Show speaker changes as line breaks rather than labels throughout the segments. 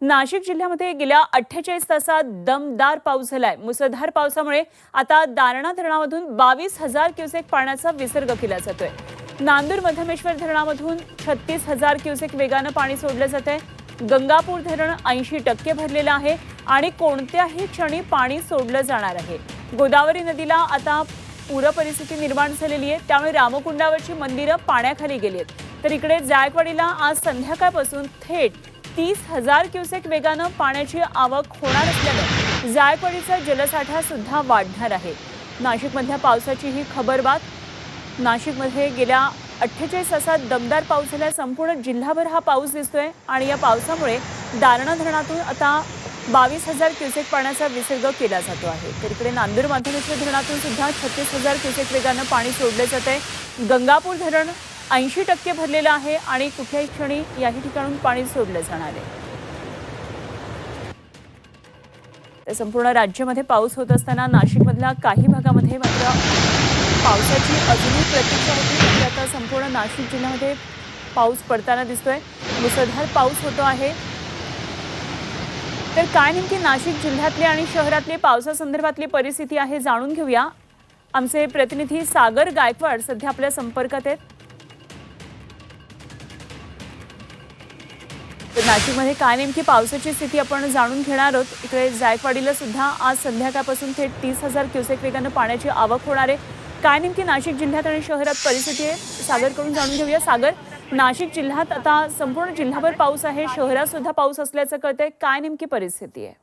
नाशिक जिल्ह्यामध्ये गेल्या 48 तासात दमदार पाऊस झालाय। मुसळधार पावसामुळे आता दारणा धरणामधून 22,000 क्युसेक पाण्याचा विसर्ग केला जातोय। नांदूर मध्यमेश्वर धरणामधून 36,000 क्युसेक वेगाने पाणी सोडले जाते। गंगापूर धरण 80% भरलेलं आहे आणि कोणत्याही क्षणी पाणी सोडलं जाणार आहे। गोदावरी नदीला आता पूर परिस्थिती निर्माण झालेली आहे, त्यामुळे रामकुंडावरची मंदिरं पाण्याखाली गेली आहेत। तर इकडे जायकवाडीला आज संध्याकाळपासून थेट 30,000 क्युसेक वेगाने पाण्याची आवक होणार असल्याने जायकवाडीचा जलसाठा सुद्धा वाढणार आहे। नाशिकमधल्या पावसाची ही खबरबात। नाशिकमध्ये गेल्या 48 तासात दमदार पाऊस झाला। संपूर्ण जिल्हाभर हा पाऊस दिसतोय आणि या पावसामुळे दारणा धरणातून आता 22,000 क्युसेक पाण्याचा विसर्ग केला जातो आहे। तर इकडे नांदूर मध्यमेश्वर धरणातून सुद्धा 36,000 क्युसेक वेगाने पाणी सोडले जाते। गंगापूर धरण 80% भरलेलं आहे आणि कुठल्याही क्षणी याही ठिकाणून पाणी सोडलं जाणार आहे। तर संपूर्ण राज्यामध्ये पाऊस होत असताना नाशिकमधल्या काही भागामध्ये मात्र पावसाची अजूनही प्रतीक्षा होती। आता संपूर्ण नाशिक जिल्ह्यामध्ये पाऊस पडताना दिसतोय। मुसळधार पाऊस होतो आहे। तर काय नेमकी नाशिक जिल्ह्यातली आणि शहरातली पावसासंदर्भातली परिस्थिती आहे जाणून घेऊया। आमचे प्रतिनिधी सागर गायकवाड सध्या आपल्या संपर्कात आहेत। नाशिकमध्ये काय नेमकी पावसाची स्थिती आपण जाणून घेणार आहोत। इकडे जायकवाडीला सुद्धा आज संध्याकाळपासून थेट 30,000 क्युसेक वेगाने पाण्याची आवक होणार आहे। काय नेमकी नाशिक जिल्ह्यात आणि शहरात परिस्थिती आहे सागरकडून जाणून घेऊया। सागर, नाशिक जिल्ह्यात आता संपूर्ण जिल्हाभर पाऊस आहे, शहरात सुद्धा पाऊस असल्याचं कळतंय, काय नेमकी परिस्थिती आहे?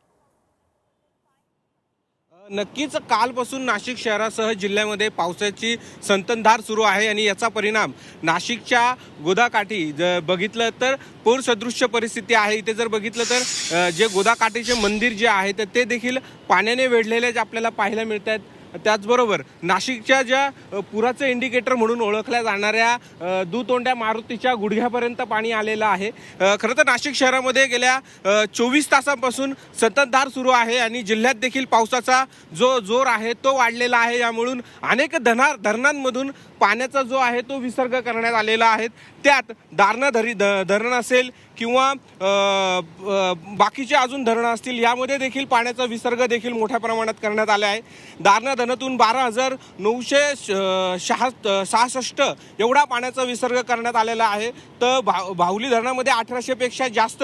नक्कीच कालपासून नाशिक शहरासह जिल्ह्यामध्ये पावसाची संततधार सुरू आहे आणि याचा परिणाम नाशिकच्या गोदाकाठी बघितलं तर पूर सदृश्य परिस्थिती आहे। इथे जर बघितलं तर जे गोदाकाठीचे मंदिर जे आहे तर ते देखील पाण्याने वेढलेले आपल्याला पाहायला मिळत आहेत। त्याचबरोबर नाशिकच्या ज्या पुराचे इंडिकेटर म्हणून ओळखल्या जाणाऱ्या दुतोंड्या मारुतीच्या गुडघ्यापर्यंत पाणी आलेलं आहे। खरं तर नाशिक शहरामध्ये गेल्या 24 तासांपासून संततधार सुरू आहे आणि जिल्ह्यात देखील पावसाचा जो जोर आहे तो वाढलेला आहे। यामुळे अनेक धरणांमधून पाण्याचा जो आहे तो विसर्ग करण्यात आलेला आहे। त्यात दारणा धरण असेल किंवा बाकीचे अजून धरणं असतील, यामध्ये देखील पाण्याचा विसर्ग देखील मोठ्या प्रमाणात करण्यात आला आहे। दारणा धरणातून 12,966 एवढा पाण्याचा विसर्ग करण्यात आलेला आहे। तर भावली धरणामध्ये 1800 पेक्षा जास्त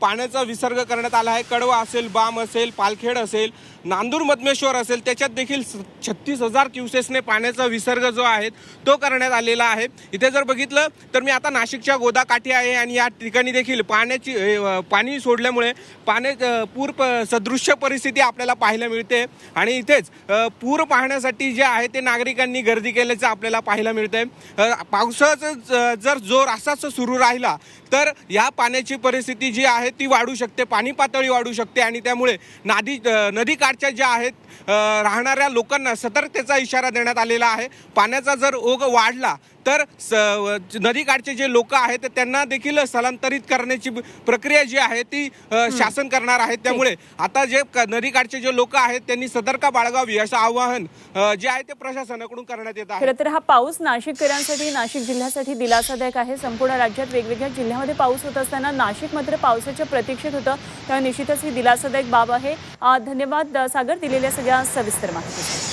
पाण्याचा विसर्ग करण्यात आला आहे। कडवा असेल, बाम असेल, पालखेड असेल, नांदूर मध्यमेश्वर असेल, त्याच्यात देखील 36,000 क्युसेसने पाण्याचा विसर्ग जो आहे तो करण्यात आलेला आहे। इथे जर बघितलं तर मी आता नाशिकच्या गोदाकाठी आहे आणि या ठिकाणी देखील पाणी सोडल्यामुळे पूर सदृश्य परिस्थिती आपल्याला पाहायला मिळते आणि इथेच पूर पाहण्यासाठी जे आहे ते नागरिकांनी गर्दी केल्याचं आपल्याला पाहायला मिळतंय। पावसाचा जर जोर असाच सुरू राहिला तर या पाण्याची परिस्थिती जी आहे ती वाढू शकते, पाणी पातळी वाढू शकते आणि त्यामुळे नदीकाठच्या ज्या आहेत राहणाऱ्या लोकांना सतर्कतेचा इशारा देण्यात आलेला आहे। पाण्याचा जर ओघ वाढला तर नदीकाठचे जे लोक आहेत त्यांना देखील स्थलांतरित करण्याची प्रक्रिया जी आहे ती शासन करणार आहे। त्यामुळे आता जे नदीकाठचे जे लोक आहेत त्यांनी सतर्कता बाळगावी असं आवाहन जे आहे ते प्रशासनाकडून करण्यात येत आहे।
खरं तर हा पाऊस नाशिककरांसाठी, नाशिक जिल्ह्यासाठी दिलासादायक आहे। संपूर्ण राज्यात वेगवेगळ्या जिल्ह्यामध्ये पाऊस होत असताना नाशिक मात्र पावसाच्या प्रतीक्षेत होतं, त्यामुळे निश्चितच ही दिलासादायक बाब आहे। धन्यवाद सागर, दिलेल्या सगळ्या सविस्तर माहितीसाठी।